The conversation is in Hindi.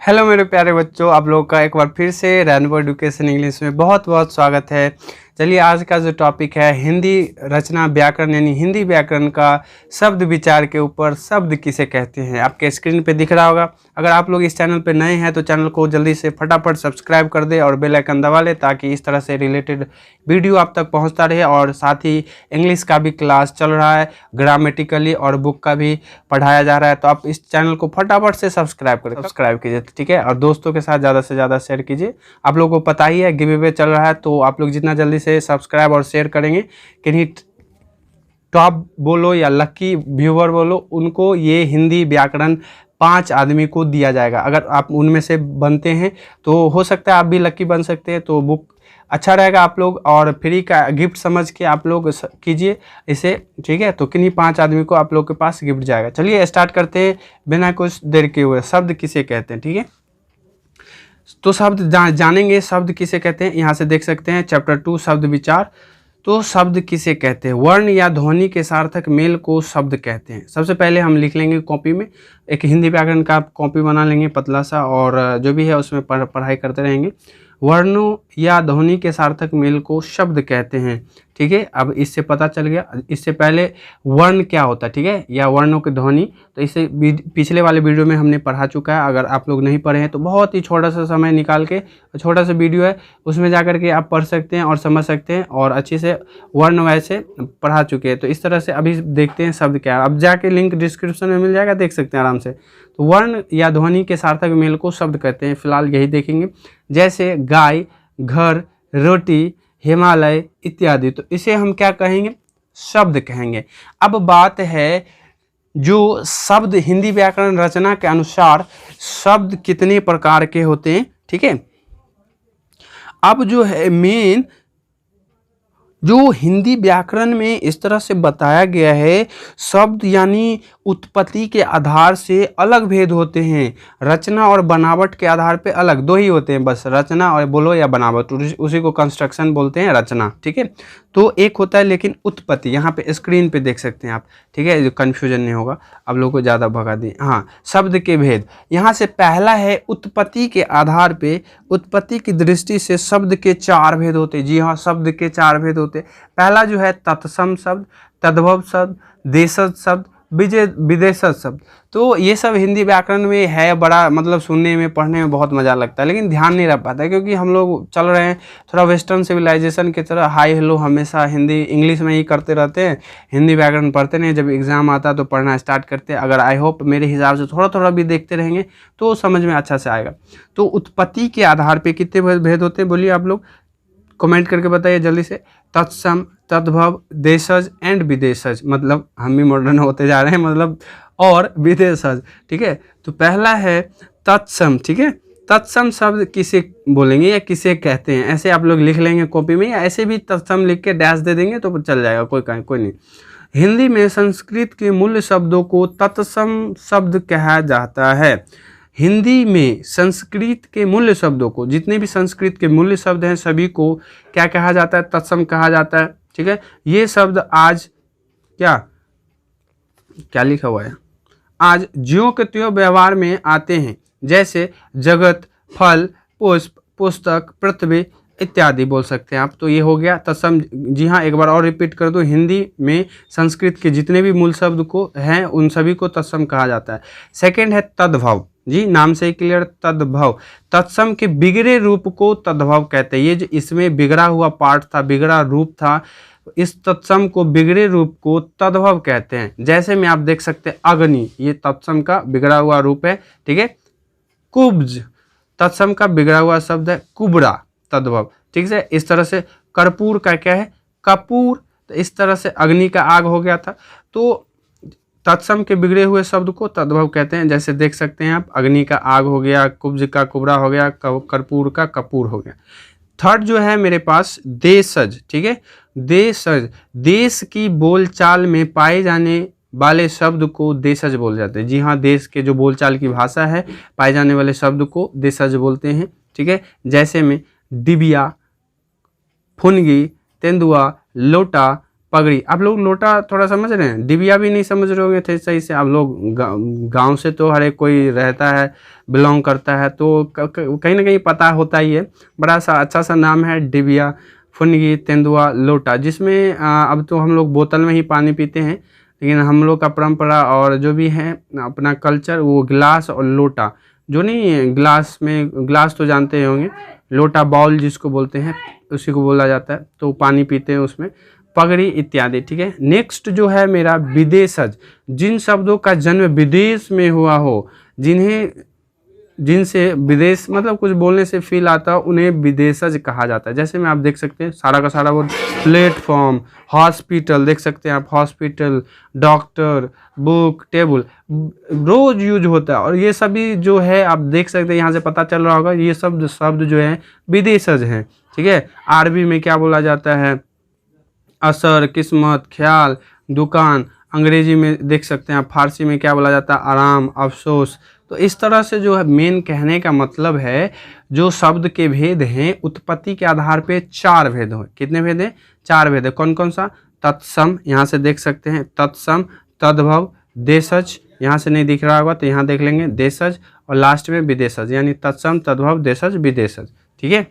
हेलो मेरे प्यारे बच्चों, आप लोगों का एक बार फिर से रेनबो एजुकेशन इंग्लिश में बहुत बहुत स्वागत है। चलिए, आज का जो टॉपिक है हिंदी रचना व्याकरण यानी हिंदी व्याकरण का शब्द विचार के ऊपर शब्द किसे कहते हैं, आपके स्क्रीन पे दिख रहा होगा। अगर आप लोग इस चैनल पे नए हैं तो चैनल को जल्दी से फटाफट सब्सक्राइब कर दे और बेल आइकन दबा ले, ताकि इस तरह से रिलेटेड वीडियो आप तक पहुंचता रहे। और साथ ही इंग्लिश का भी क्लास चल रहा है, ग्रामेटिकली और बुक का भी पढ़ाया जा रहा है, तो आप इस चैनल को फटाफट से सब्सक्राइब कीजिए, ठीक है। और दोस्तों के साथ ज़्यादा से ज़्यादा शेयर कीजिए। आप लोगों को पता ही है गिव अवे चल रहा है, तो आप लोग जितना जल्दी से सब्सक्राइब और शेयर करेंगे, किन्हीं टॉप बोलो या लकी व्यूअर बोलो, उनको ये हिंदी व्याकरण 5 आदमी को दिया जाएगा। अगर आप उनमें से बनते हैं तो हो सकता है आप भी लकी बन सकते हैं, तो बुक अच्छा रहेगा आप लोग, और फ्री का गिफ्ट समझ के आप लोग कीजिए इसे, ठीक है। तो किन्हीं 5 आदमी को आप लोग के पास गिफ्ट जाएगा। चलिए स्टार्ट करते हैं बिना कुछ देर के हुए। शब्द किसे कहते हैं, ठीक है। तो शब्द जानेंगे शब्द किसे कहते हैं। यहाँ से देख सकते हैं चैप्टर 2 शब्द विचार। तो शब्द किसे कहते हैं, वर्ण या ध्वनि के सार्थक मेल को शब्द कहते हैं। सबसे पहले हम लिख लेंगे कॉपी में, एक हिंदी व्याकरण का कॉपी बना लेंगे पतला सा, और जो भी है उसमें पढ़ाई करते रहेंगे। वर्णों या ध्वनि के सार्थक मेल को शब्द कहते हैं, ठीक है। अब इससे पता चल गया। इससे पहले वर्ण क्या होता है, ठीक है, या वर्णों की ध्वनि, तो इसे पिछले वाले वीडियो में हमने पढ़ा चुका है। अगर आप लोग नहीं पढ़े हैं तो बहुत ही छोटा सा समय निकाल के, छोटा सा वीडियो है, उसमें जाकर के आप पढ़ सकते हैं और समझ सकते हैं, और अच्छे से वर्ण वैसे पढ़ा चुके हैं। तो इस तरह से अभी देखते हैं शब्द क्या है। अब जाके लिंक डिस्क्रिप्शन में मिल जाएगा, देख सकते हैं आराम से। तो वर्ण या ध्वनि के सार्थक मेल को शब्द कहते हैं। फिलहाल यही देखेंगे, जैसे गाय, घर, रोटी, हिमालय इत्यादि। तो इसे हम क्या कहेंगे, शब्द कहेंगे। अब बात है जो शब्द हिंदी व्याकरण रचना के अनुसार शब्द कितने प्रकार के होते हैं, ठीक है। अब जो है मेन जो हिंदी व्याकरण में इस तरह से बताया गया है, शब्द यानी उत्पत्ति के आधार से अलग भेद होते हैं, रचना और बनावट के आधार पे अलग। 2 ही होते हैं बस, रचना और बोलो या बनावट, उसी को कंस्ट्रक्शन बोलते हैं, रचना, ठीक है। तो एक होता है लेकिन उत्पत्ति, यहाँ पे स्क्रीन पे देख सकते हैं आप, ठीक है, जो कन्फ्यूजन नहीं होगा। आप लोगों को ज़्यादा भगा दिए। हाँ, शब्द के भेद, यहाँ से पहला है उत्पत्ति के आधार पे। उत्पत्ति की दृष्टि से शब्द के 4 भेद होते हैं। जी हाँ, शब्द के 4 भेद होते हैं। पहला जो है तत्सम शब्द, तद्भव शब्द, देशज शब्द, विदेशज शब्द। तो ये सब हिंदी व्याकरण में है, बड़ा मतलब सुनने में पढ़ने में बहुत मज़ा लगता है, लेकिन ध्यान नहीं रख पाता है, क्योंकि हम लोग चल रहे हैं थोड़ा वेस्टर्न सिविलाइजेशन की तरह। हाई हेलो हमेशा हिंदी इंग्लिश में ही करते रहते हैं, हिंदी व्याकरण पढ़ते नहीं। जब एग्ज़ाम आता तो पढ़ना स्टार्ट करते हैं। अगर आई होप मेरे हिसाब से थोड़ा थोड़ा भी देखते रहेंगे तो समझ में अच्छा से आएगा। तो उत्पत्ति के आधार पर कितने भेद होते हैं, बोलिए आप लोग, कमेंट करके बताइए जल्दी से। तत्सम, तद्भव, देशज एंड विदेशज, मतलब हम भी मॉडर्न होते जा रहे हैं, मतलब और विदेशज, ठीक है। तो पहला है तत्सम, ठीक है। तत्सम शब्द किसे बोलेंगे या किसे कहते हैं, ऐसे आप लोग लिख लेंगे कॉपी में, या ऐसे भी तत्सम लिख के डैश दे देंगे तो चल जाएगा, कोई नहीं। हिंदी में संस्कृत के मूल शब्दों को तत्सम शब्द कहा जाता है। हिंदी में संस्कृत के मूल्य शब्दों को, जितने भी संस्कृत के मूल्य शब्द हैं सभी को क्या कहा जाता है, तत्सम कहा जाता है, ठीक है। ये शब्द आज क्या लिखा हुआ है, आज ज्यों के त्यों व्यवहार में आते हैं, जैसे जगत, फल, पुष्प, पुस्तक, पृथ्वी इत्यादि बोल सकते हैं आप। तो ये हो गया तत्सम। जी हाँ, एक बार और रिपीट कर दो, हिंदी में संस्कृत के जितने भी मूल शब्द को हैं उन सभी को तत्सम कहा जाता है। सेकेंड है तद्भव। जी, नाम से ही क्लियर, तद्भव। तत्सम के बिगड़े रूप को तद्भव कहते हैं। ये जो इसमें बिगड़ा हुआ पार्ट था, बिगड़ा रूप था, इस तत्सम को, बिगड़े रूप को तद्भव कहते हैं। जैसे में आप देख सकते हैं अग्नि, ये तत्सम का बिगड़ा हुआ रूप है, ठीक है। कुब्ज, तत्सम का बिगड़ा हुआ शब्द है, कुबरा, तद्भव, ठीक है। इस तरह से कर्पूर का क्या है, कपूर, तो इस तरह से अग्नि का आग हो गया था। तो तत्सम के बिगड़े हुए शब्द को तद्भव कहते हैं। जैसे देख सकते हैं आप, अग्नि का आग हो गया, कुब्ज का कुबरा हो गया, कर्पूर का कपूर हो गया। थर्ड जो है मेरे पास देशज, ठीक है। देशज, देश की बोलचाल में पाए जाने वाले शब्द को देशज बोल जाते हैं। जी हाँ, देश के जो बोलचाल की भाषा है, पाए जाने वाले शब्द को देशज बोलते हैं, ठीक है। जैसे में डिबिया, फुनगी, तेंदुआ, लोटा, पगड़ी। आप लोग लोटा थोड़ा समझ रहे हैं, डिबिया भी नहीं समझ रहे होंगे थे सही से। आप लोग गांव से तो हर एक कोई रहता है, बिलोंग करता है, तो कहीं ना कहीं पता होता ही है। बड़ा सा अच्छा सा नाम है डिबिया, फुनगी, तेंदुआ, लोटा, जिसमें अब तो हम लोग बोतल में ही पानी पीते हैं, लेकिन हम लोग का परंपरा और जो भी है अपना कल्चर, वो गिलास और लोटा, जो नहीं है गिलास में, गिलास तो जानते ही होंगे, लोटा बाउल जिसको बोलते हैं, उसी को बोला जाता है, तो पानी पीते हैं उसमें, पगड़ी इत्यादि। ठीक है, नेक्स्ट जो है मेरा विदेशज, जिन शब्दों का जन्म विदेश में हुआ हो, जिनसे विदेश मतलब कुछ बोलने से फील आता है, उन्हें विदेशज कहा जाता है। जैसे में आप देख सकते हैं सारा का सारा वर्ड, प्लेटफॉर्म, हॉस्पिटल, देख सकते हैं आप हॉस्पिटल, डॉक्टर, बुक, टेबल, रोज यूज होता है। और ये सभी जो है आप देख सकते हैं, यहाँ से पता चल रहा होगा, ये शब्द जो है विदेशज हैं। ठीक है, अरबी में क्या बोला जाता है, असर, किस्मत, ख्याल, दुकान। अंग्रेजी में देख सकते हैं आप, फारसी में क्या बोला जाता है, आराम, अफसोस। तो इस तरह से जो है मेन कहने का मतलब है, जो शब्द के भेद हैं उत्पत्ति के आधार पे 4 भेद हो। कितने भेद हैं? 4 भेद है। कौन कौन सा? तत्सम, यहाँ से देख सकते हैं तत्सम, तद्भव, देशज, यहाँ से नहीं दिख रहा होगा तो यहाँ देख लेंगे देशज, और लास्ट में विदेशज, यानी तत्सम, तद्भव, देशज, विदेशज। ठीक है।